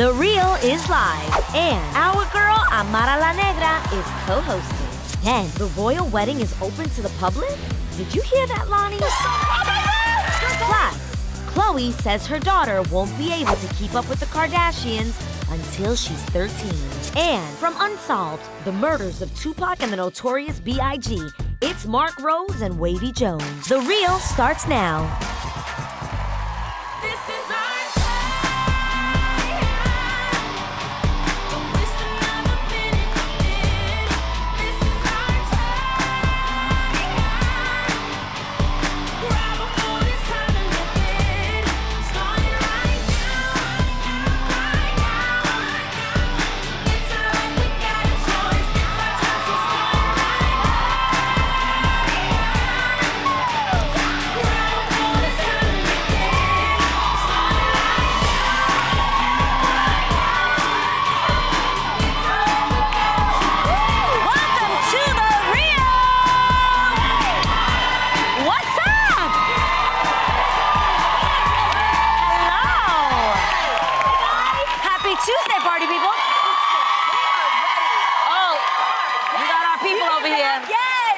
The Real is live, and our girl Amara La Negra is co-hosting. Then, the royal wedding is open to the public? Did you hear that, Lonnie? Plus, Chloe says her daughter won't be able to keep up with the Kardashians until she's 13. And from Unsolved, the murders of Tupac and the Notorious B.I.G., it's Marcc Rose and Wavyy Jones. The Real starts now.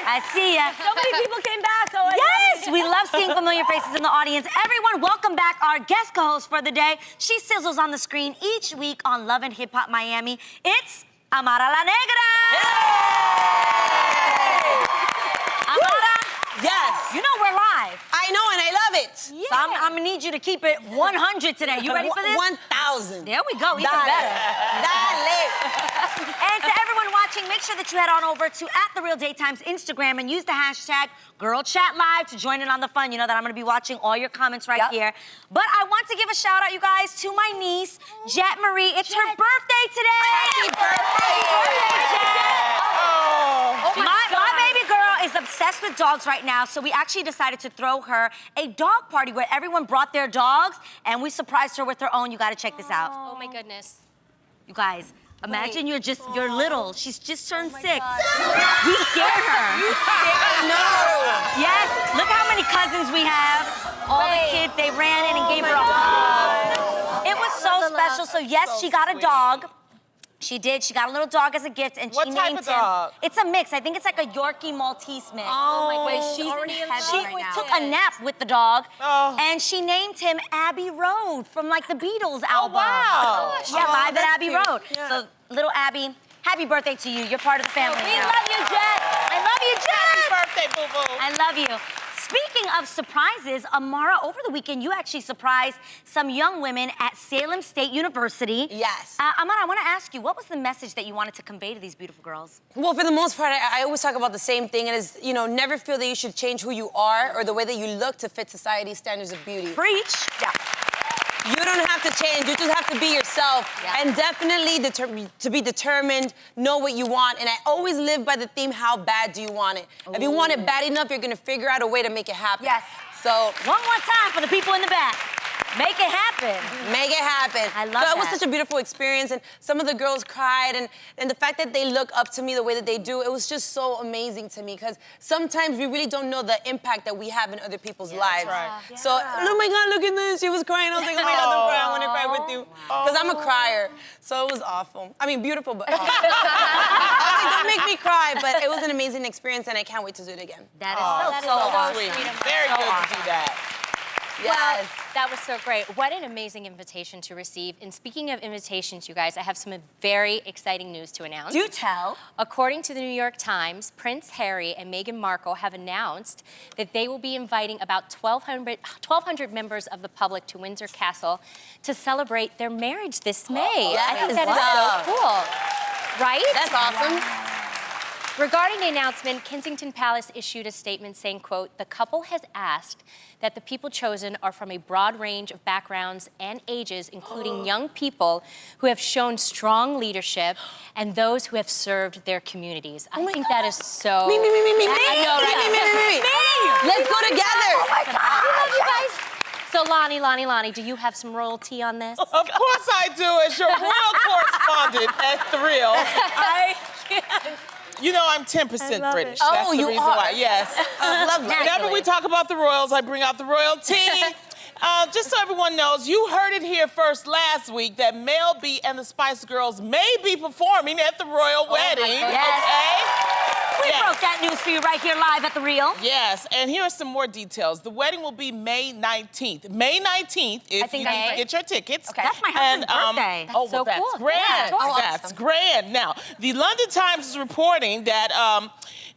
I see ya. So many people came back. Yes, we love seeing familiar faces in the audience. Everyone, welcome back our guest co-host for the day. She sizzles on the screen each week on Love and Hip Hop Miami. It's Amara La Negra. Yay! Amara. Yes. You know we're live. I know, and I love it. Yeah. So I'm gonna need you to keep it 100 today. You ready for this? 1,000. There we go, even better. Dale. And to everyone watching, make sure that you head on over to @TheRealDaytime's Instagram and use the hashtag #GirlChatLive to join in on the fun. You know that I'm gonna be watching all your comments right here. But I want to give a shout out, you guys, to my niece, Jet Marie. It's her birthday today. Happy birthday. Happy birthday, Jet. Oh My baby girl is obsessed with dogs right now, so we actually decided to throw her a dog party where everyone brought their dogs, and we surprised her with her own. You gotta check this out. Oh my goodness. You guys, imagine you're little. She's just turned 6. God. We scared her. No. Yes, look how many cousins we have. All the kids, they ran in and gave her a hug. It was so special. So yes, she got a dog. She did. She got a little dog as a gift, and she named him. Dog? It's a mix. I think it's like a Yorkie Maltese mix. Oh my Wait, goodness. she's Already in heaven she right now. took a nap with the dog, Oh. and she named him Abbey Road from like the Beatles album. wow. Yeah, Live at that's Abbey cute. Road. Yeah. So little Abby, happy birthday to you. You're part of the family We now. love you, Jet. I love you, Jet. Happy birthday, boo-boo. I love you. Speaking of surprises, Amara, over the weekend, you actually surprised some young women at Salem State University. Yes. Amara, I want to ask you, what was the message that you wanted to convey to these beautiful girls? Well, for the most part, I always talk about the same thing. It is, never feel that you should change who you are or the way that you look to fit society's standards of beauty. Preach. Yeah. You don't have to change, you just have to be yourself. Yeah. And definitely to be determined, know what you want. And I always live by the theme, how bad do you want it? If you want it bad enough, you're gonna figure out a way to make it happen. Yes. So, One more time for the people in the back. Make it happen. make it happen. I love So it was that. such a beautiful experience, and some of the girls cried, and the fact that they look up to me the way that they do, it was just so amazing to me, because sometimes we really don't know the impact that we have in other people's lives. right. So, oh my God, look at this. She was crying. I was like, oh my God, don't cry. I want to cry with you. Because I'm a crier. So it was awful. I mean, beautiful, but awful. I was like, don't make me cry, but it was an amazing experience, and I can't wait to do it again. That is so awesome. Sweet. Very good to do that. Yes. Well, that was so great. What an amazing invitation to receive. And speaking of invitations, you guys, I have some very exciting news to announce. Do tell. According to the New York Times, Prince Harry and Meghan Markle have announced that they will be inviting about 1,200 members of the public to Windsor Castle to celebrate their marriage this May. I think that is so cool. Right? That's awesome. Regarding the announcement, Kensington Palace issued a statement saying, quote, "The couple has asked that the people chosen are from a broad range of backgrounds and ages, including young people who have shown strong leadership and those who have served their communities." I think that is so... Me. I know, right? Me. Let's go together. Oh my God. I love you guys. So Lonnie, do you have some royalty on this? Of course I do, as your royal correspondent at The Real. You know I'm 10% British. Oh, That's the you reason are. why. Yes. Lovely. Whenever we talk about the royals, I bring out the royalty. Just so everyone knows, you heard it here first last week that Mel B and the Spice Girls may be performing at the royal wedding. We broke that news for you right here live at The Real. Yes, and here are some more details. The wedding will be May 19th. May 19th, if you need to get your tickets. Okay. That's my husband's birthday. That's so that's cool. grand. Yeah, That's grand. Now, the London Times is reporting that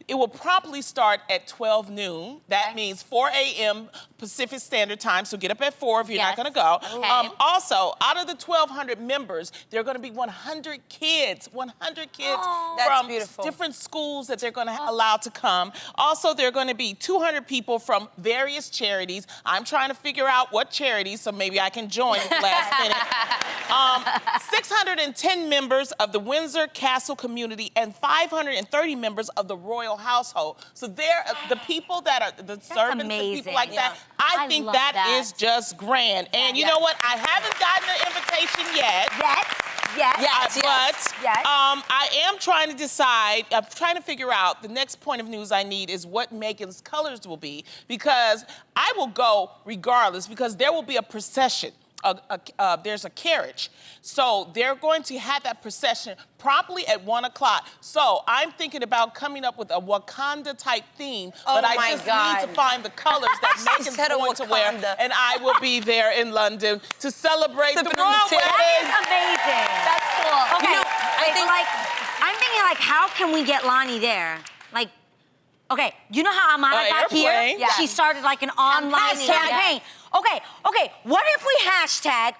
it will promptly start at 12 noon. That means 4 a.m. Pacific Standard Time, so get up at 4 if you're not going to go. Okay. Also, out of the 1,200 members, there are going to be 100 kids. 100 kids from different schools that they're going to allow to come. Also, there are going to be 200 people from various charities. I'm trying to figure out what charities, so maybe I can join at the last minute. 610 members of the Windsor Castle community and 530 members of the royal household. So they're the people that are the servants and people like that. I think love that is just grand. And you know what? I haven't gotten an invitation yet. I am trying to decide, I'm trying to figure out, the next point of news I need is what Meghan's colors will be, because I will go regardless, because there will be a procession. There's a carriage. So they're going to have that procession promptly at 1 o'clock. So I'm thinking about coming up with a Wakanda type theme, but I just need to find the colors that Meghan's going to wear, and I will be there in London to celebrate the royal wedding. That is amazing. That's cool. Okay, You know, I think I'm thinking like, how can we get Lonnie there? Like, okay, you know how Amara got here? Yeah. She started like an online campaign. Okay, what if we hashtag,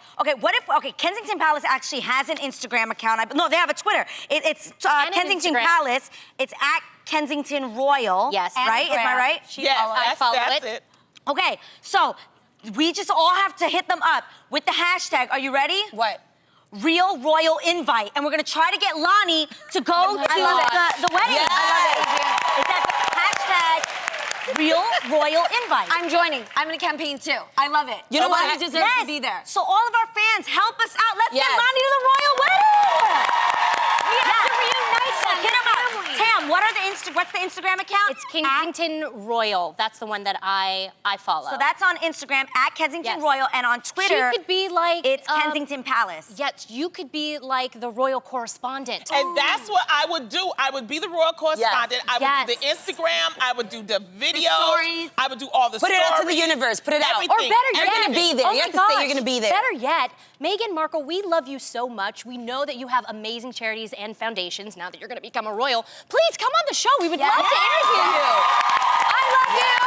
Kensington Palace actually has an Instagram account. No, they have a Twitter. It's Kensington Palace. It's at Kensington Royal. Yes. Right? Am I right? Yes, that's it. Okay, so we just all have to hit them up with the hashtag. Are you ready? What? Real Royal Invite. And we're gonna try to get Lonnie to go to the wedding. Yes. I love it. Is that hashtag Real Royal Invite? I'm joining. I'm gonna campaign too. I love it. You know what? Lonnie deserves to be there. So all of our fans, help us out. Let's get Yes. Lonnie to the royal wedding. We have to reunite them. Hit 'em up. Tam, what's the Instagram account? It's Kensington Royal. That's the one that I follow. So that's on Instagram at Kensington Yes. Royal, and on Twitter, She could be like it's Kensington Palace. Yes, you could be like the royal correspondent. And that's what I would do. I would be the royal correspondent. I would do the Instagram. I would do the videos. stories. I would do all the Put stories. it out to the universe. Put it out. Everything. Or better yet, You're gonna be there. Oh You my have to say gosh, you're gonna be there. Better yet, Meghan Markle, we love you so much. We know that you have amazing charities and foundations now that you're gonna become a royal. Please come on the show. We would love to interview you. I love you.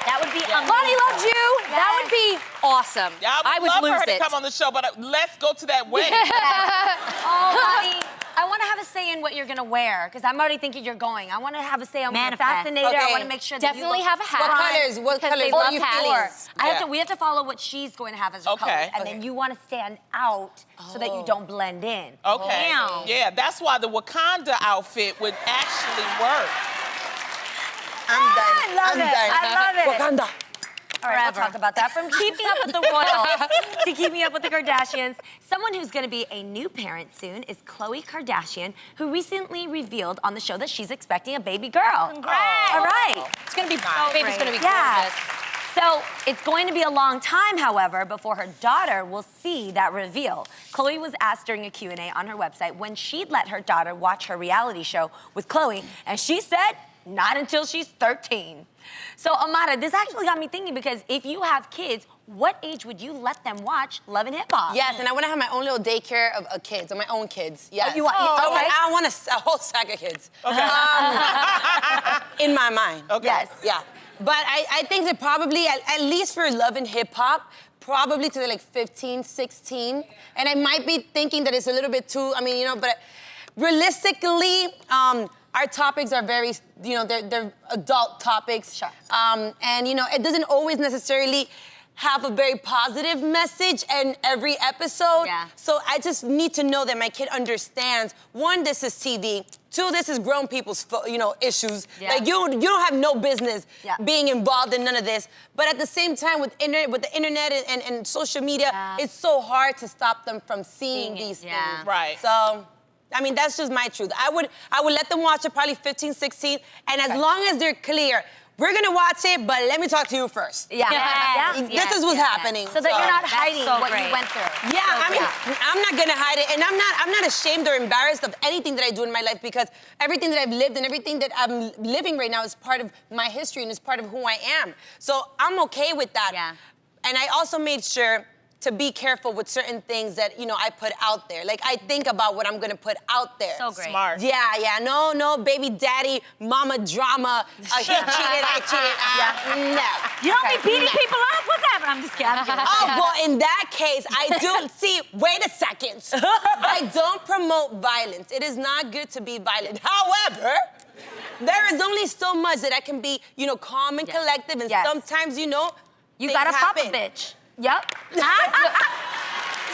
That would be amazing. Lonnie loves you. That would be awesome. I would love lose for her it. to come on the show, but let's go to that wedding. Oh, Lonnie, I want to have a say in what you're gonna wear, because I'm already thinking you're going. I want to have a say on Manifest. Fascinator. I Okay. want to make sure that Definitely you look have a hat. What fun, colors? What because colors? they What love are you hats. feeling? We have to follow what she's going to have as her colors, and then you want to stand out so that you don't blend in. Okay. Damn. Yeah, that's why the Wakanda outfit would actually work. I'm done. I love it. I love it. Wakanda. All right, we'll talk about that. From keeping up with the royals to keeping up with the Kardashians, someone who's going to be a new parent soon is Khloe Kardashian, who recently revealed on the show that she's expecting a baby girl. Congrats. All right. It's gonna be Baby's gonna be Yeah. gorgeous. So it's going to be a long time, however, before her daughter will see that reveal. Khloe was asked during a Q&A on her website when she'd let her daughter watch her reality show with Khloe, and she said, not until she's 13. So Amara, this actually got me thinking, because if you have kids, what age would you let them watch Love and Hip Hop? Yes, and I want to have my own little daycare of kids, of my own kids. Yes. you want- I want a whole sack of kids. Okay. In my mind. Okay. Yes. Yeah. But I think that probably, at least for Love and Hip Hop, probably to like 15, 16. And I might be thinking that it's a little bit too, but realistically, our topics are very, they're adult topics. Sure. And, it doesn't always necessarily have a very positive message in every episode. Yeah. So I just need to know that my kid understands, one, this is TV. Two, this is grown people's, issues. Yeah. Like you don't have no business Yeah. being involved in none of this. But at the same time, with the internet and social media, it's so hard to stop them from seeing these things. Yeah. Right. So, that's just my truth. I would let them watch it probably 15, 16, and as long as they're clear we're gonna watch it, but let me talk to you first. Yeah. This is what's happening. So that you're not That's hiding so what great. you went through. Yeah, I mean, I'm not gonna hide it, and I'm not ashamed or embarrassed of anything that I do in my life because everything that I've lived and everything that I'm living right now is part of my history and is part of who I am. So I'm okay with that. Yeah. And I also made sure to be careful with certain things that, you know, I put out there. Like, I think about what I'm gonna put out there. So great. Smart. Yeah, no baby daddy, mama drama, he cheated, I cheated, no. You don't be beating people up? What's happening? I'm just kidding. I'm kidding. Oh, well, in that case, I do, see, wait a second. I don't promote violence. It is not good to be violent. However, there is only so much that I can be, you know, calm and collective, and sometimes, you know, You things gotta pop a happen. bitch. Yep. Damn,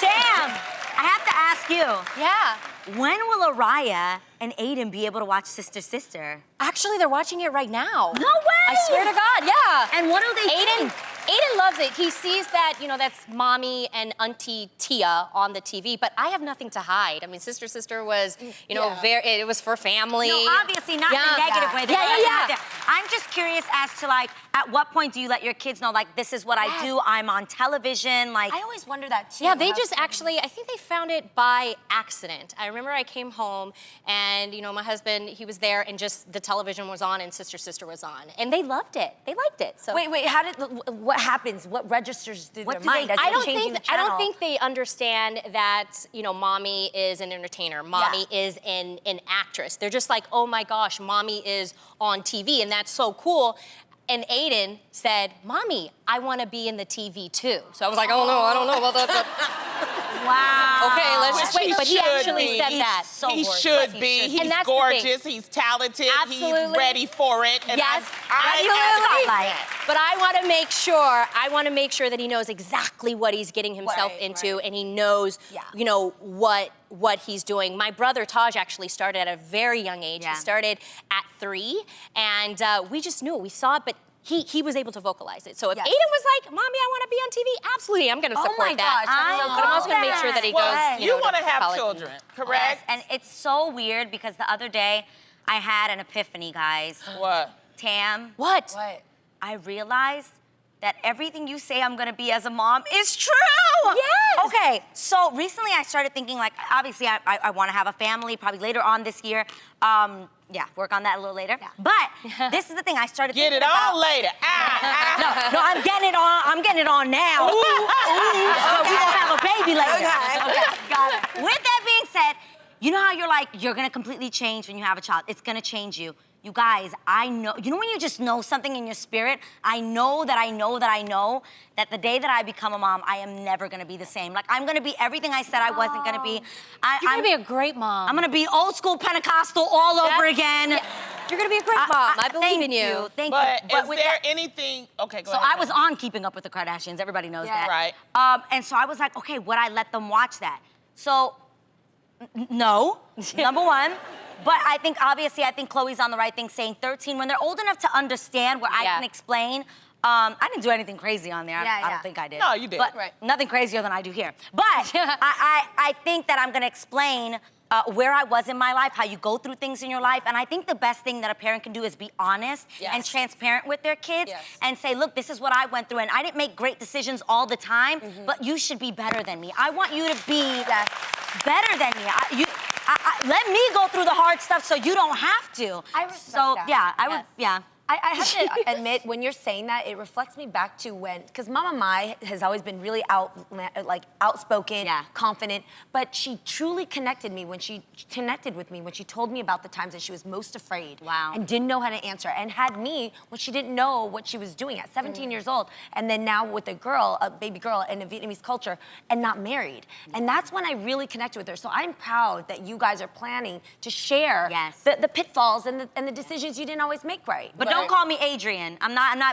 I have to ask you. Yeah. When will Araya and Aiden be able to watch Sister Sister? Actually, they're watching it right now. No way! I swear to God, yeah. And what do they think? Aiden loves it. He sees that, you know, that's mommy and Auntie Tia on the TV, but I have nothing to hide. I mean, Sister Sister was, you know, it was for family. No, obviously not in a negative way. They Yeah, don't yeah, have yeah. to. I'm just curious as to, like, at what point do you let your kids know, like, this is what I do, I'm on television, like... I always wonder that too. Yeah, they just actually, I think they found it by accident. I remember I came home and, you know, my husband, he was there and just the television was on and Sister Sister was on. And they loved it. They liked it. So Wait, how did, what happens? What registers through their mind? as I they're don't changing think the I don't channel? think they understand that, you know, mommy is an entertainer. Mommy is an actress. They're just like, oh my gosh, mommy is on TV and that's so cool. And Aiden said, Mommy, I want to be in the TV too. So I was like, oh no, I don't know about that. Wow. Okay, let's just wait. But he actually said that. He should be. He's And that's the thing. gorgeous. He's talented. He's Absolutely. ready for it. And Yes, I But I want to make sure that he knows exactly what he's getting himself into, and he knows, you know, what he's doing. My brother Taj actually started at a very young age. He started at 3, and we just knew it. We saw it, but he was able to vocalize it. So if Aiden was like, Mommy, I want to be on TV, absolutely, I'm going to support that. But I'm also going to make sure that he goes, You know, want to have college. children, Yes, correct? and it's so weird because the other day I had an epiphany, guys. What? Tam, What? I realized that everything you say I'm gonna be as a mom is true. Yes. Okay, so recently I started thinking, like, obviously I wanna have a family, probably later on this year. Yeah, work on that a little later. But this is the thing I started Get thinking it about. on later. No, I'm getting it on now. But we gonna have a baby later. Okay, got it. With that being said, you know how you're like, you're gonna completely change when you have a child. It's gonna change you. You guys, I know, you know when you just know something in your spirit? I know that the day that I become a mom, I am never gonna be the same. Like, I'm gonna be everything I said I wasn't gonna be. You're going to be a great mom. I'm gonna be old school Pentecostal all over again. Yeah. You're going to be a great mom. I believe in you. Thank But you. is there anything? Okay, go So ahead. I was on Keeping Up with the Kardashians. Everybody knows that. Right. And so I was like, okay, would I let them watch that? So, no, number one. But I think, obviously, Chloe's on the right thing saying 13. When they're old enough to understand where I can explain, I didn't do anything crazy on there. I don't think I did. No, you did. But nothing crazier than I do here. But I think that I'm gonna explain where I was in my life, how you go through things in your life. And I think the best thing that a parent can do is be honest and transparent with their kids and say, look, this is what I went through. And I didn't make great decisions all the time, but you should be better than me. I want you to be better than me. Let me go through the hard stuff so you don't have to. I respect that. Yeah, I would, I have to admit, when you're saying that, it reflects me back to when, because Mama Mai has always been really outspoken, confident, but she truly connected with me when she told me about the times that she was most afraid and didn't know how to answer, and had me when she didn't know what she was doing at 17 years old, and then now with a baby girl in a Vietnamese culture and not married. And that's when I really connected with her. So I'm proud that you guys are planning to share the pitfalls and the decisions you didn't always make right. But don't call me Adrian. I'm not. You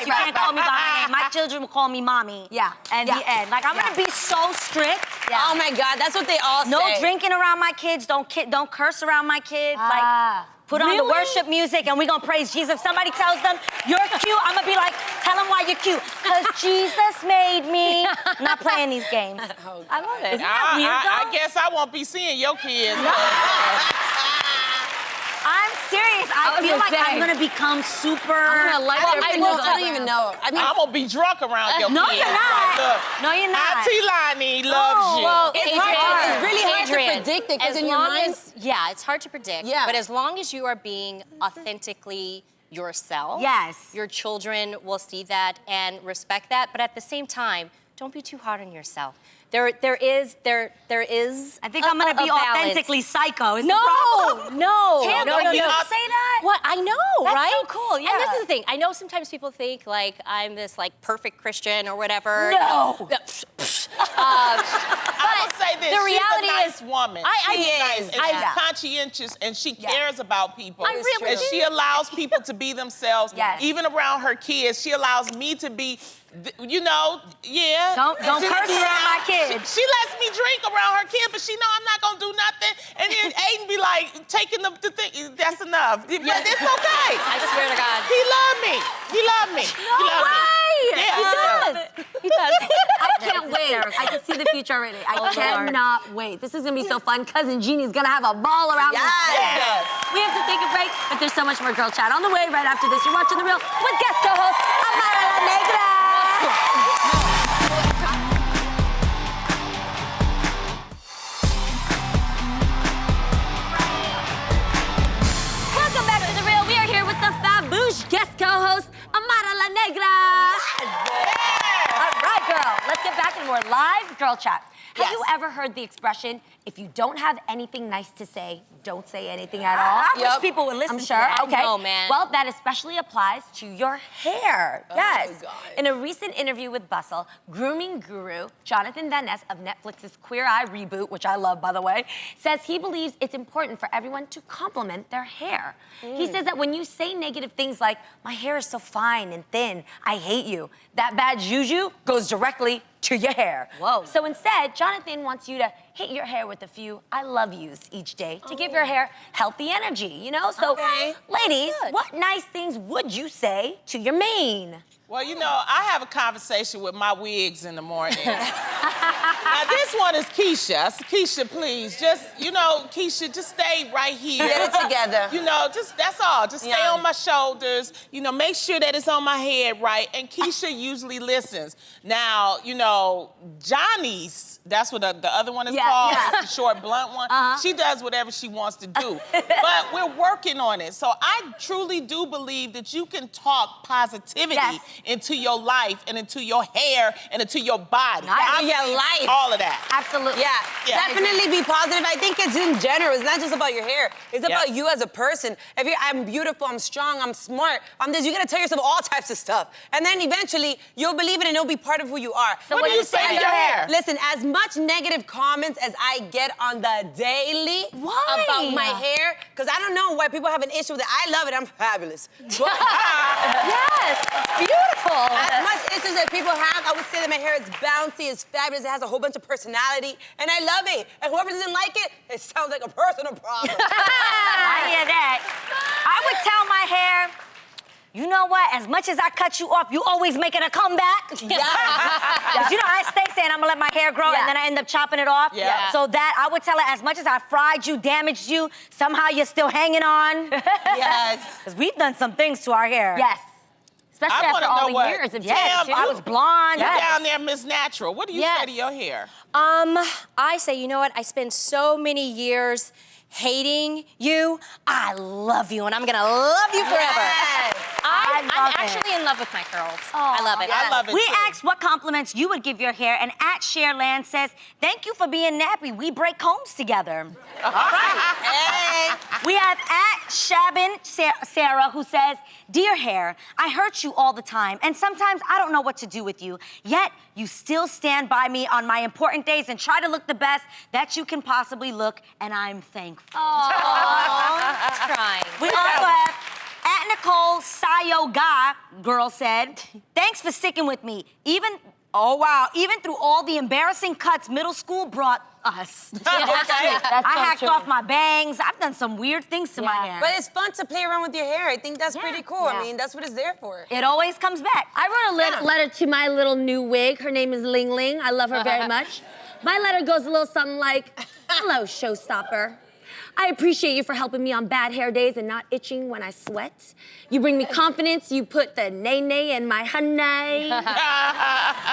can't call me by my name. My children will call me mommy. And the end. Like, I'm gonna be so strict. Oh my God, that's what they all say. No drinking around my kids. Don't curse around my kids. Like, put on the worship music and we gonna praise Jesus. If somebody tells them you're cute, I'm gonna be like, tell them why you're cute. Cause Jesus made me. I'm not playing these games. I love it. Isn't that weird, though? I guess I won't be seeing your kids. I'm serious. I feel like I'm gonna become super. I'm gonna like their I opinions. don't even know. I mean, I'm gonna be drunk around your No, kids. you're not. Like, look, No, you're not. Auntie Lonnie loves you. Well, it's really hard to predict it, 'cause as in your long mind- as, yeah, it's hard to predict. Yeah. But as long as you are being authentically yourself, Yes. your children will see that and respect that. But at the same time, don't be too hard on yourself. There is. I think I'm gonna be authentically psycho. Is the No, problem. no, Tam, no, don't no, be no. out- Say that? What I know, That's right? so cool, yeah. And this is the thing. I know sometimes people think like I'm this like perfect Christian or whatever. No. But I will say this. the reality she's a nice is, woman. I She's is. nice and I- she's conscientious and she cares about people. I really and do. she allows people to be themselves. Yes. Even around her kids, she allows me to be. You know, yeah. Don't She curse lets me around my out. kids. She lets me drink around her kid, but she know I'm not gonna do nothing. And then Aiden be like taking the thing. That's enough. But it's okay. I swear to God. He love me. He love me. No he love way. Me. Yeah, He does. He does. I can't wait. I can see the future already. I cannot wait. This is gonna be so fun. Cousin Jeannie's gonna have a ball around me. Yes. We have to take a break, but there's so much more girl chat on the way right after this. You're watching The Real with guest co-host Amara La Negra. Welcome back to The Real. We are here with the faboosh guest co-host Amara La Negra. All right, girl. Let's get back to more live girl chat. Have you ever heard the expression, if you don't have anything nice to say, don't say anything at all? I wish people would listen I'm to sure. that. Okay. No, man. Well, that especially applies to your hair. Yes. God. In a recent interview with Bustle, grooming guru Jonathan Van Ness of Netflix's Queer Eye reboot, which I love, by the way, says he believes it's important for everyone to compliment their hair. He says that when you say negative things like, my hair is so fine and thin, I hate you, that bad juju goes directly to your hair. Whoa. So instead, Jonathan wants you to hit your hair with a few I love yous each day to give your hair healthy energy, you know? So, ladies, what nice things would you say to your mane? Well, you know, I have a conversation with my wigs in the morning. Now, this one is Keisha. Keisha, please, just, you know, Keisha, just stay right here. Get it together. You know, that's all. Just stay Yeah. on my shoulders. You know, make sure that it's on my head right. And Keisha usually listens. Now, you know, Johnny's, that's what the other one is called, the short, blunt one. She does whatever she wants to do. But we're working on it. So I truly do believe that you can talk positivity into your life and into your hair and into your body. Nice. Into your life. All of that. Absolutely. Yeah, definitely be positive. I think it's in general. It's not just about your hair. It's about you as a person. If I'm beautiful, I'm strong, I'm smart, I'm this, you gotta tell yourself all types of stuff. And then eventually, you'll believe it and it'll be part of who you are. So what do you say to your hair? Listen, as much negative comments as I get on the daily about my hair, because I don't know why people have an issue with it. I love it, I'm fabulous. But Yes, it's beautiful. as much issues that people have, I would say that my hair is bouncy, it's fabulous, it has a whole bunch of personality, and I love it. And whoever doesn't like it, it sounds like a personal problem. I hear that. I would tell my hair, you know what? As much as I cut you off, you always making a comeback. 'Cause you know, I stay saying I'm gonna let my hair grow and then I end up chopping it off. Yeah. So that I would tell her, as much as I fried you, damaged you, somehow you're still hanging on. Yes. Because we've done some things to our hair. Yes. Especially I wanna after all know the what- years of Yes, Damn, I was blonde. You're down there, Miss Natural. What do you say to your hair? I say, you know what? I spent so many years hating you. I love you, and I'm gonna love you forever. Yes. I'm love it. actually in love with my curls. I love it. I love it We too. asked what compliments you would give your hair, and at Shareland says, thank you for being nappy. We break combs together. Hey. We have at Shabin Sarah who says, dear hair, I hurt you all the time, and sometimes I don't know what to do with you, yet you still stand by me on my important days and try to look the best that you can possibly look, and I'm thankful. That's crying. We also have at Nicole Sayoga, girl said, thanks for sticking with me. Even through all the embarrassing cuts middle school brought us. I hacked off my bangs. I've done some weird things to my hair. But it's fun to play around with your hair. I think that's pretty cool. I mean, that's what it's there for. It always comes back. I wrote a letter to my little new wig. Her name is Ling Ling. I love her very much. My letter goes a little something like, hello, showstopper. I appreciate you for helping me on bad hair days and not itching when I sweat. You bring me confidence. You put the nay-nay in my honey.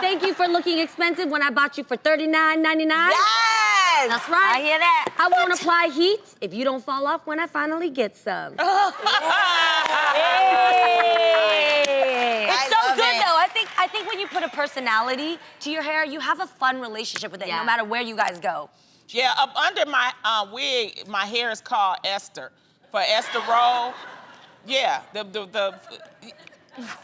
Thank you for looking expensive when I bought you for $39.99. Yes! That's right. I hear that. I won't apply heat if you don't fall off when I finally get some. It's I so love good it. though. I think when you put a personality to your hair, you have a fun relationship with it, no matter where you guys go. Yeah, up under my wig, my hair is called Esther. For Esther Roll. Yeah,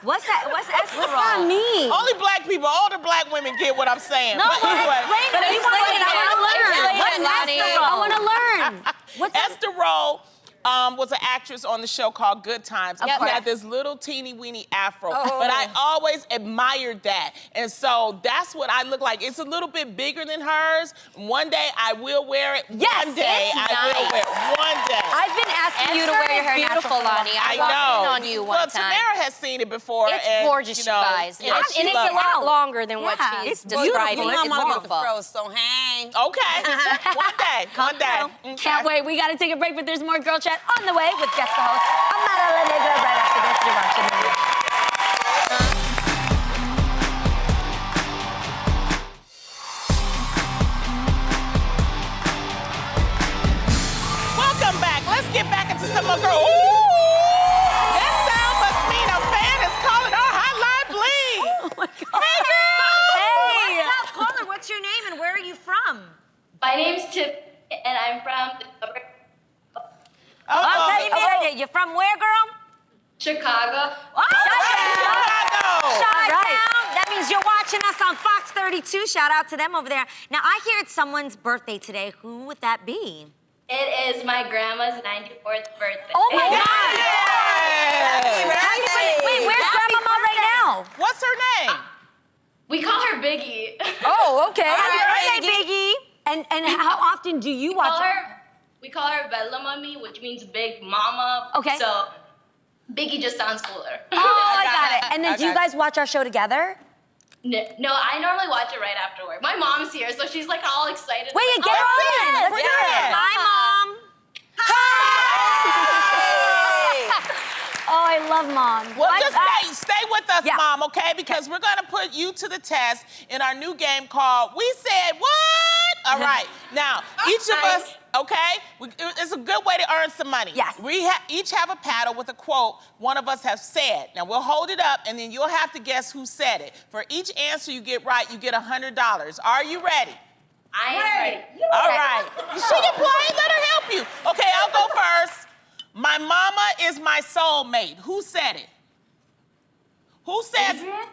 What's that? What's What's that mean? only black people, older black women get what I'm saying. No, But but anyway. explain it. Explain it. I want to learn. Explain it, Lonnie. I want to learn. What's that? Esther Roll was an actress on the show called Good Times. And Of she had course. this little teeny weeny afro. But I always admired that. And so that's what I look like. It's a little bit bigger than hers. One day I will wear it. Yes, One day it's I will nice. wear it. One day. I've been asking you to wear your hair beautiful, natural. Lonnie. I I walked know. in on you one well, time. Tamara has seen it before. It's and, gorgeous, you know, guys. yeah, and she it's loves a it. lot longer than what Yeah. she's It's describing. beautiful. I'm gonna It's get the fro, so hang. Okay. One day. One day. Okay. Can't wait. We got to take a break, but there's more Girl Chat on the way with guest co-host Amara La Negra right after this. You're watching me. Welcome back. Let's get back into some more girl. Ooh! That sound must mean a fan is calling our hotline bling. Oh my God. Hey, girl. Hey. What's up, caller? What's your name and where are you from? My name's Tip, and I'm from Okay, you made it. You're from where, girl? Chicago. Oh, Chicago. Chi-Town. That means you're watching us on Fox 32. Shout out to them over there. Now, I hear it's someone's birthday today. Who would that be? It is my grandma's 94th birthday. Oh my God! Yes. Wait, where's Grandmama right now? What's her name? We call her Biggie. Oh, okay. Happy birthday, Biggie. And how often do you watch it? We call her Bella Mummy, which means big mama. Okay. So Biggie just sounds cooler. Oh, I got it. And then do you guys watch our show together? No, I normally watch it right after work. My mom's here, so she's like all excited. Wait, Like, get oh, her in. Let's Bring do her it. in. Hi, Mom. Oh, I love moms. Well, just stay with us, Yeah. Mom, okay? Because we're gonna put you to the test in our new game called We Said What? All right. Now, each of us, okay? It's a good way to earn some money. Yes. We each have a paddle with a quote one of us has said. Now, we'll hold it up, and then you'll have to guess who said it. For each answer you get right, you get $100. Are you ready? I am ready. All right. She can play. Let her help you. Okay, I'll go first. My mama is my soulmate. Who said it? Who said it?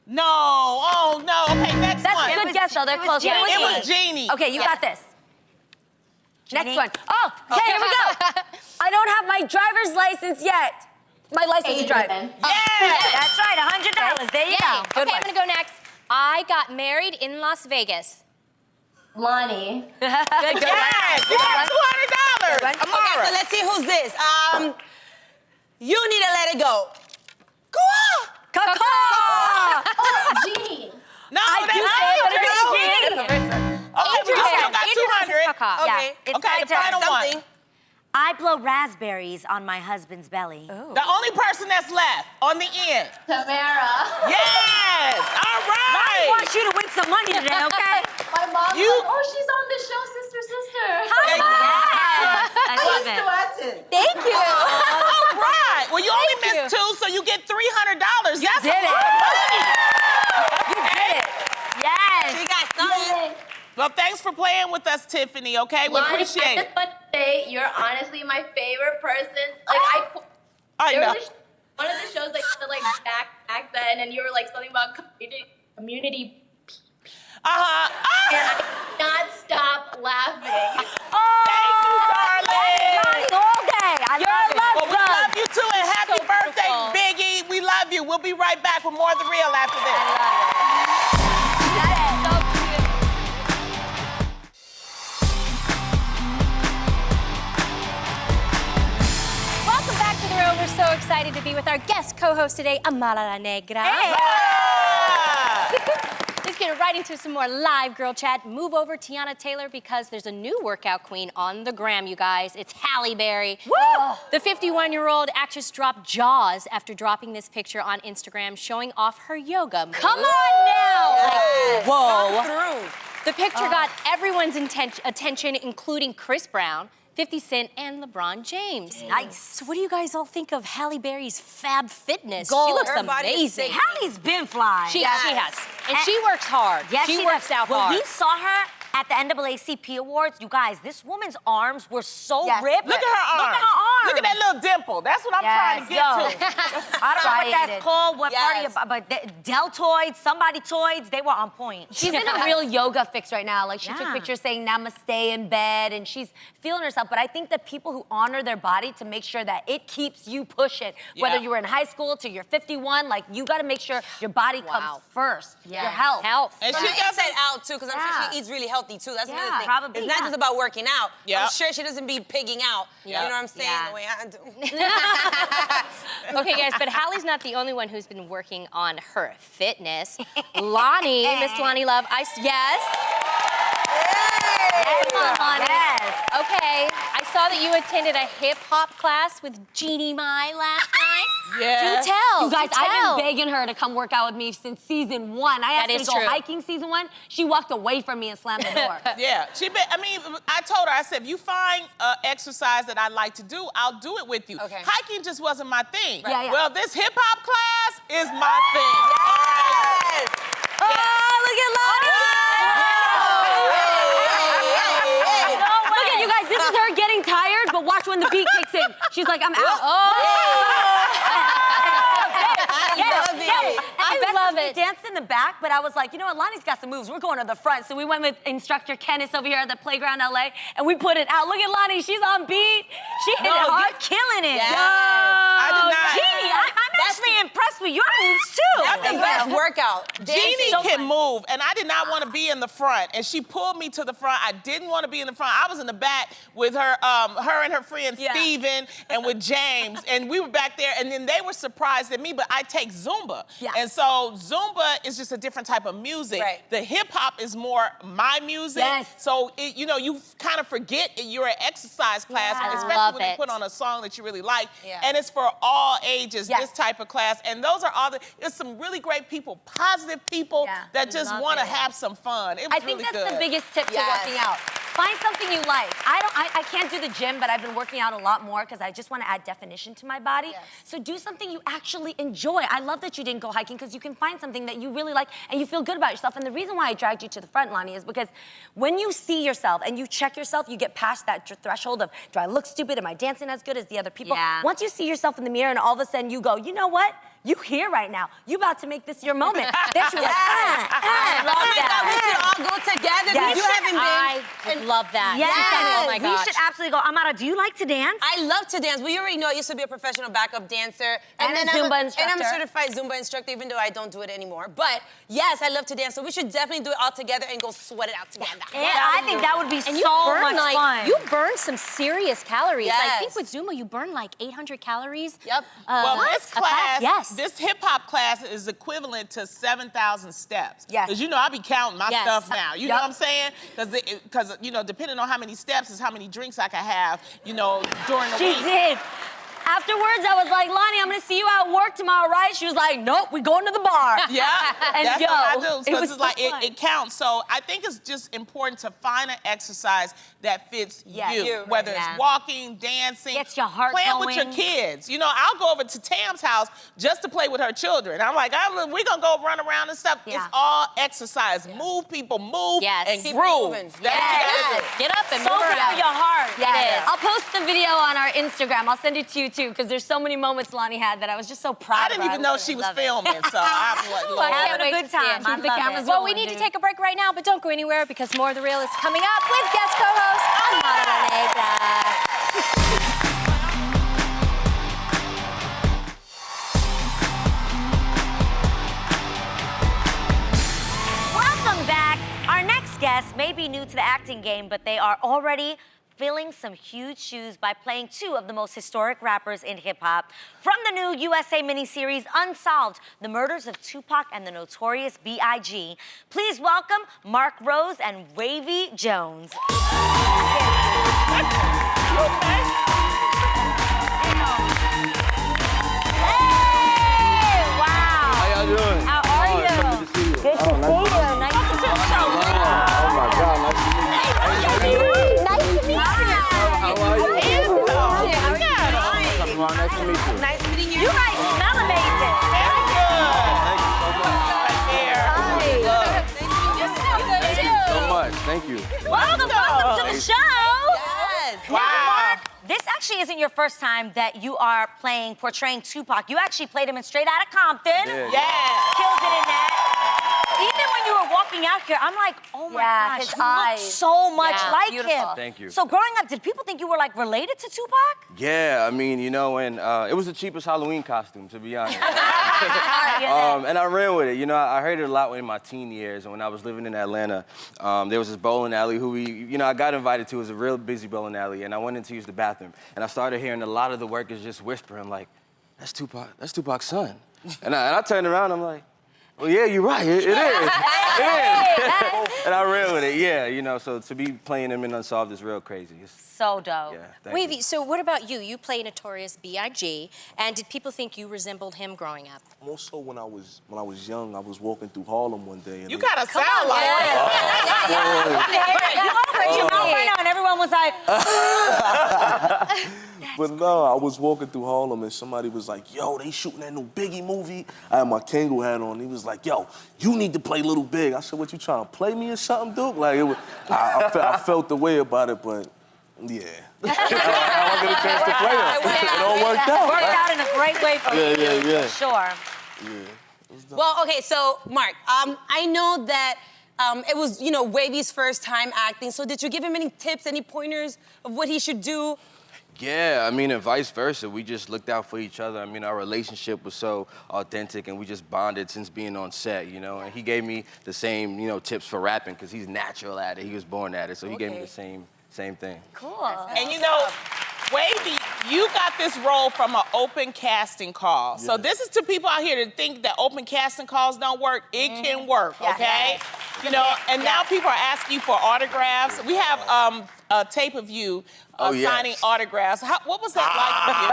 No. Oh, no. Okay, next That's one. a good guess, though. They're close. Jeannie. It was Jeannie. Okay, you got this. Next Jeannie. one. Oh, okay, here we go. I don't have my driver's license yet. My license to drive. Adrian. Yes. That's right, $100. There you go. Good Okay, one. I'm gonna go next. I got married in Las Vegas. Lonnie. Good Yes. You got $200. Okay, Amara. so let's see who's this. You need to let it go. Go on. Jeannie. No, I that's do not say it, but it. it's No. Jeannie. Okay, we still got 200. Yeah, it's Okay, my the turn. final Something. one. I blow raspberries on my husband's belly. The only person that's left on the end. Tamara. Yes. All I right. want you to win some money today, okay? My mom's You- like, oh, she's on the show, sister. Yes, I love it. watch it. Thank you. All right. Well, you only Thank missed two, so you get $300. That's did a lot it. of money. You did it. Yes. She got something. Well, thanks for playing with us, Tiffany, okay? We Lonnie, appreciate I it. just want to say you're honestly my favorite person. Like I there know. was one of the shows like back then, and you were like something about community, Uh-huh. and Ah, I could not stop laughing. thank you, darling. All day. I love it. Well, we love you too, and happy So birthday, beautiful. Biggie. We love you. We'll be right back with more of The Real after this. Welcome back to The Real. We're so excited to be with our guest co-host today, Amara La Negra. Ah. Just kidding. get right into some more live girl chat. Move over Tiana Taylor because there's a new workout queen on the gram, you guys. It's Halle Berry. Woo! The 51-year-old actress dropped jaws after dropping this picture on Instagram showing off her yoga moves. Come on now. Yes. Whoa. Through. The picture got everyone's attention, including Chris Brown, 50 Cent, and LeBron James. Nice. So what do you guys all think of Halle Berry's fab fitness? Goals. She looks Her body is amazing. sick. Halle's been flying. She has. And she works hard. Yes, she works does. out when hard. we saw her at the NAACP Awards, you guys, this woman's arms were so ripped. Look at her arms. Look at her arms. Look at that little dimple. That's what I'm trying to get to. I don't know what that's Striated. called, what Yes. party, but deltoids, somebodytoids, they were on point. She's in a real yoga fix right now. Like, she took Yeah. pictures saying namaste in bed, and she's feeling herself. But I think that people who honor their body to make sure that it keeps you pushing, whether Yeah. you were in high school to you're 51, like, you gotta make sure your body comes first. Your health. Health. And From she the got inside out, too, because I'm sure Yeah. she eats really healthy, too. That's another Yeah, thing. probably, It's not yeah. just about working out. Yeah. I'm sure she doesn't be pigging out. Yeah. You know what I'm saying? Yeah. The way I do. Okay, guys, but Halle's not the only one who's been working on her fitness. Lonnie, Miss Lonnie Love, yes? Yes. Okay, I saw that you attended a hip-hop class with Jeannie Mai last night. Yeah. Do tell. You guys, do tell. I've been begging her to come work out with me since season 1. I asked That her to is go true. hiking season 1. She walked away from me and slammed the door. Yeah, I told her, I said, if you find exercise that I like to do, I'll do it with you. Okay. Hiking just wasn't my thing. Yeah, yeah. Well, this hip hop class is my thing. Yes. Oh, look at Lonnie. Look at you guys, this is her getting tired, but watch when the beat kicks in. She's like, I'm out. I love We it. danced in the back, but I was like, you know what, Lonnie's got some moves. We're going to the front. So we went with instructor Kenneth over here at the Playground LA, and we put it out. Look at Lonnie, she's on beat. She hit it hard. Killing it. Yes. I did not. Jeannie, I'm actually impressed with your moves, too. That's the best workout. Jeannie Dancing. can move, and I did not want to be in the front, and she pulled me to the front. I didn't want to be in the front. I was in the back with her, her and her friend Steven, and with James, and we were back there, and then they were surprised at me, but I take Zumba. Yeah. And so Zumba is just a different type of music. Right. The hip hop is more my music. Yes. So, you kind of forget that you're an exercise class, I especially love when they it. put on a song that you really like. Yeah. And it's for all ages, Yes. this type of class. And those are all there's some really great people, positive people Yeah, that just love want to it. have some fun. It was I think really that's good. the biggest tip to Yes. working out. Find something you like. I can't do the gym, but I've been working out a lot more because I just want to add definition to my body. Yes. So do something you actually enjoy. I love that you didn't go hiking because you can find something that you really like and you feel good about yourself. And the reason why I dragged you to the front, Lonnie, is because when you see yourself and you check yourself, you get past that threshold of, do I look stupid? Am I dancing as good as the other people? Yeah. Once you see yourself in the mirror and all of a sudden you go, you know what? You here right now. You about to make this your moment. Then she was like, Oh my God, we should all go together. Yes. You haven't I been. would love that. Yes. Oh my We gosh. should absolutely go. Amara, do you like to dance? I love to dance, but you already know I used to be a professional backup dancer. And a Zumba instructor. And I'm a certified Zumba instructor, even though I don't do it anymore. But yes, I love to dance, so we should definitely do it all together and go sweat it out together. And I think that would be And you so burn much fun. you burn some serious calories. I think Yes. with Zumba you burn like 800 calories. Yep. Well, this class, yes. this hip hop class is equivalent to 7,000 steps. Yes. Because I be counting my Yes. stuff now. You know what I'm saying? Because depending on how many steps is how many drinks I can have, during the She week. did. Afterwards, I was like, Lonnie, I'm gonna see you at work tomorrow, right? She was like, nope, we going to the bar. Yeah, And that's yo, what I do. it Because was it's like so fun. it counts. So I think it's just important to find an exercise that fits Yes. you. You, Whether yeah. it's walking, dancing, Gets your heart playing with your going. kids. I'll go over to Tam's house just to play with her children. I'm like, we're gonna go run around and stuff. Yeah. It's all exercise. Move, people, move Yes. and Keep groove. moving. That's what you gotta do. Get up and So move good around. for your heart. It is. I'll post the video on our Instagram. I'll send it to you too, because there's so many moments Lonnie had that I was just so proud I of didn't her. even know she was filming, so I was like, I Lord. can't Having a wait good to see time. it. I Keep the love cameras it. Well, we rolling, need to dude. take a break right now, but don't go anywhere because more of The Real is coming up with guest co-host Amara La Negra. Welcome back. Our next guest may be new to the acting game, but they are already filling some huge shoes by playing two of the most historic rappers in hip-hop. From the new USA miniseries, Unsolved, The Murders of Tupac and the Notorious B.I.G. Please welcome Marcc Rose and Wavyy Jonez. Doing? How are you? Good to see you. Good to see you. Nice to meet you. Oh my God, nice to meet you. Nice to meet you. How are you? How are you? Nice to meet you. Nice meeting you. You guys smell amazing. Very good. Thank you so much. Right there. You smell good too. So much. Thank you. Welcome to the show. Yes. Wow. Marcc, this actually isn't your first time that you are portraying Tupac. You actually played him in Straight Outta Compton. Yeah. Yeah. Killed it in that. Even when you were walking out here, I'm like, oh my Yeah, gosh, his you eyes. look so much Yeah, like beautiful. him. Thank you. So growing up, did people think you were like related to Tupac? Yeah, I mean, you know, and it was the cheapest Halloween costume, to be honest. And I ran with it. You know, I heard it a lot in my teen years. And when I was living in Atlanta, there was this bowling alley I got invited to. It was a real busy bowling alley, and I went in to use the bathroom. And I started hearing a lot of the workers just whispering, like, that's Tupac's son. And I turned around, I'm like, well, yeah, you're right, it is. It is. And I ran with it, yeah, you know, so to be playing him in Unsolved is real crazy. So dope. Yeah, thank you. Wavyy, so what about you? You play Notorious B.I.G. And did people think you resembled him growing up? More so when I was young, I was walking through Harlem one day. And You gotta sound like You opened your mouth right now, and everyone was like, But no, I was walking through Harlem and somebody was like, yo, they shooting that new Biggie movie. I had my Kangol hat on. He was like, yo, you need to play Little Big. I said, what, you trying to play me or something, Duke? Like, I felt the way about it, but yeah. I get a chance to play him. It all worked out. worked out in a great way for you. Yeah. For sure. Well, okay, so Marcc, I know that it was, Wavy's first time acting. So did you give him any tips, any pointers of what he should do? Yeah, I mean, and vice versa. We just looked out for each other. I mean, our relationship was so authentic, and we just bonded since being on set, you know? And he gave me the same, tips for rapping, because he's natural at it. He was born at it, so he gave me the same thing. Cool. And Wavyy, you got this role from an open casting call. So this is to people out here that think that open casting calls don't work. It can work, okay? And now people are asking you for autographs. We have a tape of you signing autographs. What was that like for you?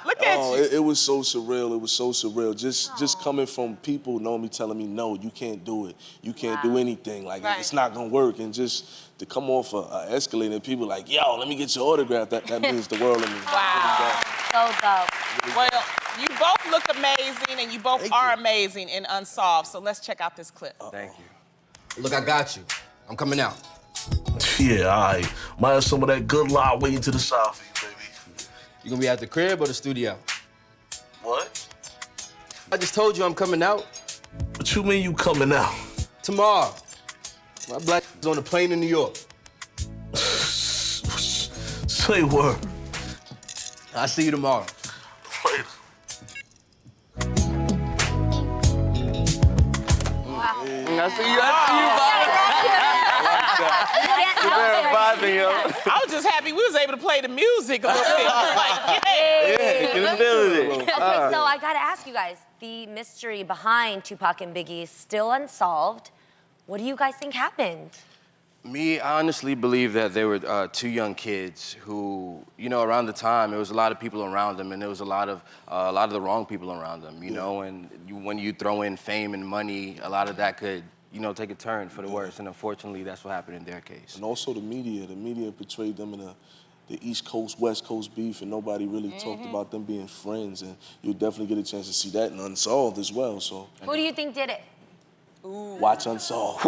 Look at you. It was so surreal. It was so surreal. Just coming from people knowing me, telling me, no, you can't do it. You can't do anything. Like, it's not gonna work. And just to come off an escalator and people like, yo, let me get your autograph, that means the world to me. Wow. So dope. Well, you both look amazing, and you both are amazing in Unsolved. So let's check out this clip. Thank you. Look, I got you. I'm coming out. Yeah, all right. Might have some of that good lot waiting to the side for you, baby. You gonna be at the crib or the studio? What? I just told you I'm coming out. What you mean you coming out? Tomorrow. My black is on the plane in New York. Say word. I'll see you tomorrow. Later. I see you, I was just happy we was able to play the music a little bit. Like, Okay, so I gotta ask you guys, the mystery behind Tupac and Biggie is still unsolved. What do you guys think happened? Me, I honestly believe that they were two young kids who, around the time, there was a lot of people around them, and there was a lot of the wrong people around them, know, and when you throw in fame and money, a lot of that could, take a turn for the worse, and unfortunately, that's what happened in their case. And also the media portrayed them in the East Coast, West Coast beef, and nobody really talked about them being friends, and you'll definitely get a chance to see that in Unsolved as well, so. Who do you think did it? Watch Unsolved.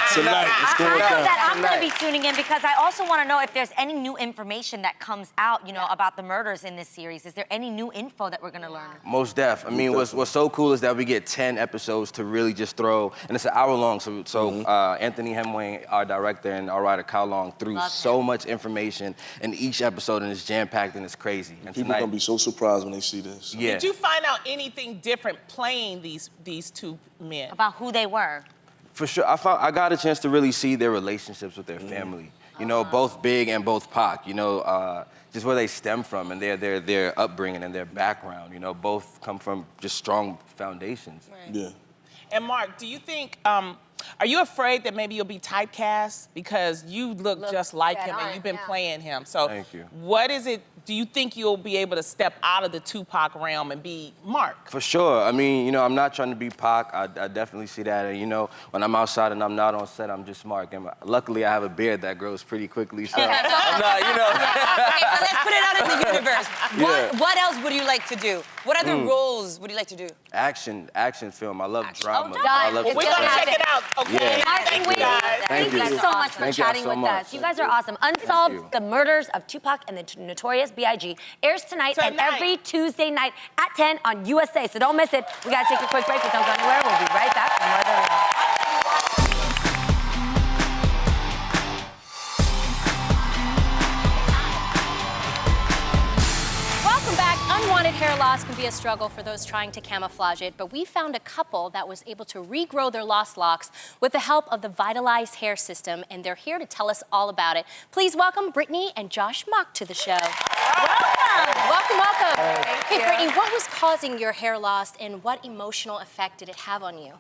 Tonight, it's going down. I'm going to be tuning in because I also want to know if there's any new information that comes out, about the murders in this series. Is there any new info that we're going to learn? Most def. I mean, what's so cool is that we get 10 episodes to really just throw, and it's an hour long. So Anthony Hemingway, our director, and our writer Kyle Long threw so much information in each episode, and it's jam-packed and it's crazy. And people are going to be so surprised when they see this. Yeah. Did you find out anything different playing these two men? About who they were? For sure. I got a chance to really see their relationships with their family. You know, both Big and both Pac. You know, just where they stem from and their upbringing and their background. You know, both come from just strong foundations. Right. Yeah. And Marcc, do you think, are you afraid that maybe you'll be typecast? Because you look just like him and you've been playing him. So Thank you. what is it, do you think you'll be able to step out of the Tupac realm and be Marcc? For sure. I mean, you know, I'm not trying to be Pac. I definitely see that. And, you know, when I'm outside and I'm not on set, I'm just Marcc. And luckily, I have a beard that grows pretty quickly, so I'm not, you know. Okay, so let's put it out in the universe. What else would you like to do? What other roles would you like to do? Action film. I love drama. done. I love It's We're gonna gonna check happen. it out, okay? Yeah. Thank you guys. Thank you so much for Thank y'all chatting so with much. us. You guys are awesome. Unsolved: you. The Murders of Tupac and the Notorious B.I.G. airs tonight and every Tuesday night at 10 on USA. So don't miss it. We gotta take a quick break, but don't go anywhere. We'll be right back for more of The Real. Welcome back. Unwanted hair loss can be a struggle for those trying to camouflage it, but we found a couple that was able to regrow their lost locks with the help of the Vitalized hair system, and they're here to tell us all about it. Please welcome Brittany and Josh Marcc to the show. Welcome. Hey, Brittany, what was causing your hair loss, and what emotional effect did it have on you?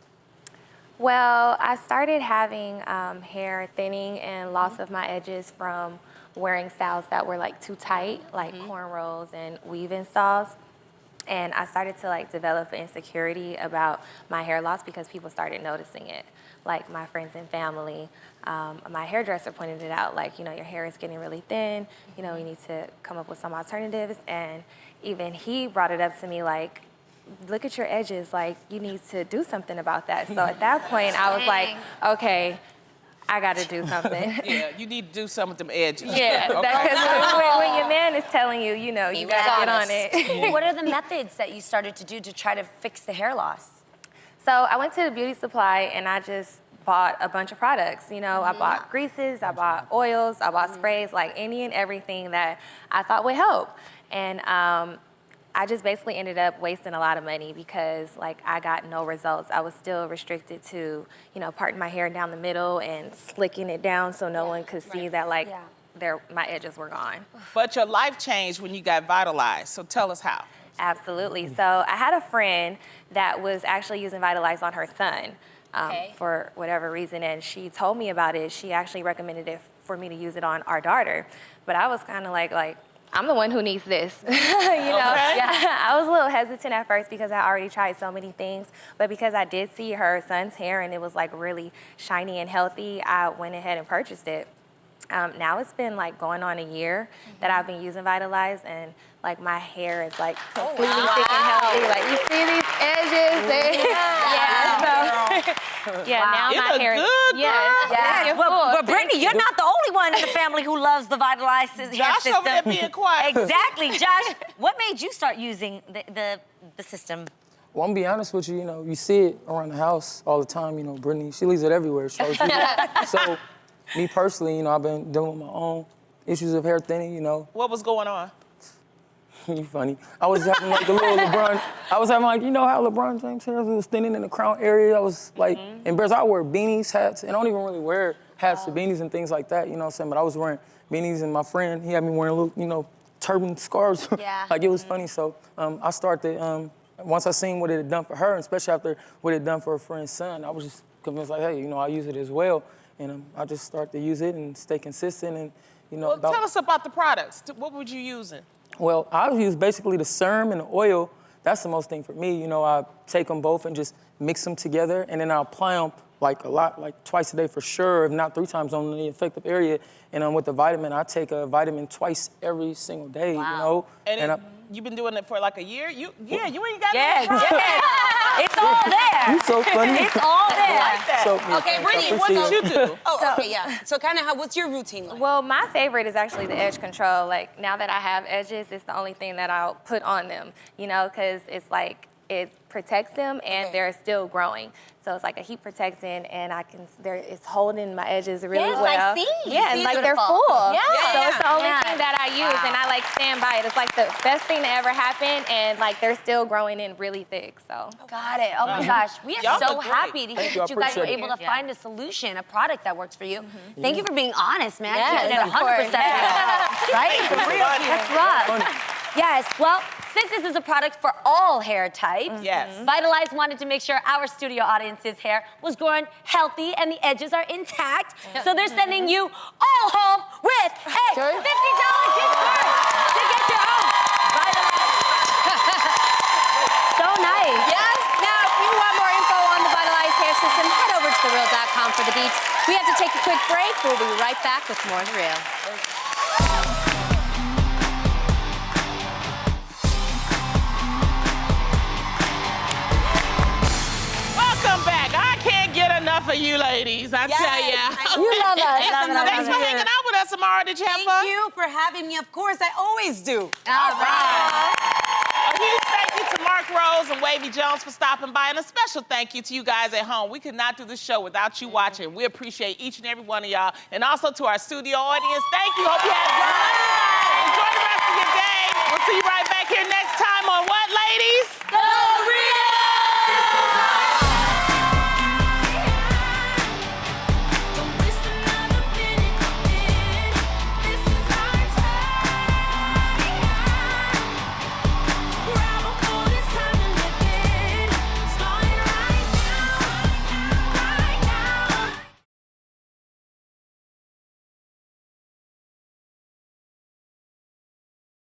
Well, I started having hair thinning and loss of my edges from wearing styles that were like too tight, like cornrows and weave-in styles. And I started to like develop insecurity about my hair loss because people started noticing it. Like my friends and family, my hairdresser pointed it out, like, you know, your hair is getting really thin, you know, you need to come up with some alternatives. And even he brought it up to me like, look at your edges, like you need to do something about that. So at that point I was like, okay, I gotta do something. Yeah, you need to do something with them edges. Yeah, because when your man is telling you, you know, you gotta get on it. What are the methods that you started to do to try to fix the hair loss? So I went to the beauty supply and I just bought a bunch of products. You know, I bought greases, I bought oils, I bought sprays, like any and everything that I thought would help. And I just basically ended up wasting a lot of money because like I got no results. I was still restricted to, you know, parting my hair down the middle and slicking it down so no one could see that like my edges were gone. But your life changed when you got Vitalized, so tell us how. Absolutely. So I had a friend that was actually using Vitalize on her son for whatever reason, and she told me about it. She actually recommended it for me to use it on our daughter, but I was kind of like, I'm the one who needs this, you know? Yeah, I was a little hesitant at first because I already tried so many things, but because I did see her son's hair and it was like really shiny and healthy, I went ahead and purchased it. Now it's been like going on a year that I've been using Vitalize, and like my hair is like completely thick and healthy. Like you see these edges? Now You my look hair is good, yes. Well, Brittany, you're not the only one in the family who loves the Vitalized hair Josh system. over there being quiet. Exactly, Josh. What made you start using the system? Well, I'm gonna be honest with you, you know, you see it around the house all the time, you know, Brittany, she leaves it everywhere. So me personally, you know, I've been dealing with my own issues of hair thinning, you know. What was going on? You funny. I was having like a little LeBron, I was having like, you know how LeBron James hair was thinning in the crown area? I was like embarrassed. I wear beanies, hats, and I don't even really wear hats or beanies and things like that, you know what I'm saying? But I was wearing beanies, and my friend, he had me wearing little, you know, turban scarves. Like it was funny, so I started, once I seen what it had done for her, and especially after what it had done for her friend's son, I was just convinced like, hey, you know, I use it as well. And I just started to use it and stay consistent and, you know. Well, tell us about the products. What were you using? Well, I use basically the serum and the oil. That's the most thing for me. You know, I take them both and just mix them together, and then I apply them like a lot, like twice a day for sure, if not 3 times on the affected area. And with the vitamin, I take a vitamin twice every single day, you know. And you've been doing it for like a year? You ain't got It's all there. You so funny. It's all there. I like that. So, Okay, Brittany, what did you do? So kind of what's your routine like? Well, my favorite is actually the edge control. Like now that I have edges, it's the only thing that I'll put on them, you know, because it's like it protects them and they're still growing. So it's like a heat protectant, and it's holding my edges really Yes, well. I see. Yeah, and See, like they're beautiful. full. Yeah. So it's the only Yeah. thing that I use, and I like stand by it. It's like the best thing that ever happened, and like they're still growing in really thick. So Got it. Oh my gosh. We are Y'all so look great. happy to hear Thank you, I that you guys were appreciate able it. to find a solution, a product that works for you. Thank you for being honest, man. Yes, Keeping it of course. 100% real. Right? That's rough. Yes. Well, since this is a product for all hair types, Yes. Vitalize wanted to make sure our studio audience's hair was growing healthy and the edges are intact. So they're sending you all home with a $50 gift card to get your own Vitalize. So nice. Yes. Now, if you want more info on the Vitalize hair system, head over to TheReal.com for the deets. We have to take a quick break. We'll be right back with more of The Real. Welcome back. I can't get enough of you ladies, I tell ya. You love us. Thanks for hanging out with us, Amara. Did you have fun? Thank you for having me. Of course, I always do. All right. A huge thank you to Marcc Rose and Wavyy Jones for stopping by, and a special thank you to you guys at home. We could not do this show without you watching. We appreciate each and every one of y'all, and also to our studio audience. Thank you. Hope you had fun. Enjoy the rest of your day. We'll see you right back here next time on what, ladies?